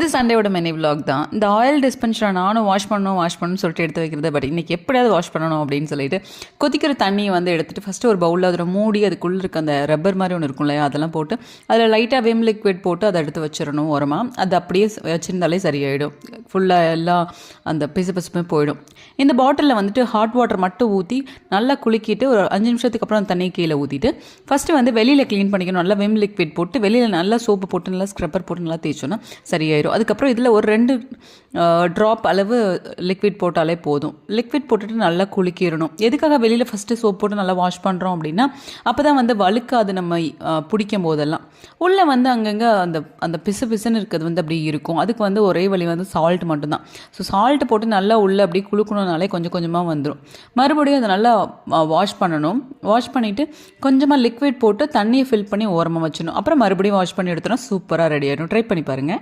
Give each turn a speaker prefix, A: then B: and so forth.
A: இது சண்டேயோட mini vlog தான். இந்த ஆயில் டிஸ்பென்சரை நானும் வாஷ் பண்ணணும்னு சொல்லிட்டு எடுத்து வைக்கிறது. பட் இன்றைக்கி எப்படியாவது வாஷ் பண்ணணும் அப்படின்னு சொல்லிட்டு கொதிக்கிற தண்ணியை வந்து எடுத்துகிட்டு ஃபஸ்ட்டு ஒரு பவுலில் அதில் மூடி அதுக்குள்ளே இருக்க அந்த ரப்பர் மாதிரி ஒன்று இருக்கும் இல்லையா, அதெல்லாம் போட்டு அதில் லைட்டாக விம் லிக்விட் போட்டு அதை எடுத்து வச்சிடணும் ஓரமாக. அது அப்படியே வச்சுருந்தாலே சரியாயிடும். ஃபுல்லாக எல்லாம் அந்த பிசுமே போயிடும். இந்த பாட்டிலில் வந்துட்டு ஹாட் வாட்டர் மட்டும் ஊற்றி நல்லா குலுக்கிட்டு ஒரு 5 நிமிஷத்துக்கு அப்புறம் அந்த தண்ணியை கீழே ஊற்றிட்டு ஃபஸ்ட்டு வந்து வெளியில் க்ளீன் பண்ணிக்கணும். நல்லா விம் லிக்விட் போட்டு வெளியில் நல்லா சோப்பு போட்டு நல்லா ஸ்க்ரப்பர் போட்டு நல்லா தேய்ச்சோன்னா சரியாயிடும். அதுக்கப்புறம் இதில் ஒரு 2 ட்ராப் அளவு லிக்விட் போட்டாலே போதும். லிக்விட் போட்டுட்டு நல்லா குலுக்கிடணும். எதுக்காக வெளியில் ஃபஸ்ட்டு சோப் போட்டு நல்லா வாஷ் பண்ணுறோம் அப்படின்னா அப்போ தான் வந்து வழுக்காது நம்ம பிடிக்கும் போதெல்லாம். உள்ளே வந்து அங்கங்கே அந்த பிசுன்னு இருக்கிறது வந்து அப்படி இருக்கும். அதுக்கு வந்து ஒரே வழி வந்து சால்ட் மட்டும்தான். ஸோ சால்ட்டு போட்டு நல்லா உள்ளே அப்படி குலுக்கணுனாலே கொஞ்சம் கொஞ்சமாக வந்துடும். மறுபடியும் அதை நல்லா வாஷ் பண்ணணும். வாஷ் பண்ணிவிட்டு கொஞ்சமாக லிக்விட் போட்டு தண்ணியை ஃபில் பண்ணி ஓரமாக வச்சிடணும். அப்புறம் மறுபடியும் வாஷ் பண்ணி எடுத்தோன்னா சூப்பராக ரெடி ஆகிடும். ட்ரை பண்ணி பாருங்கள்.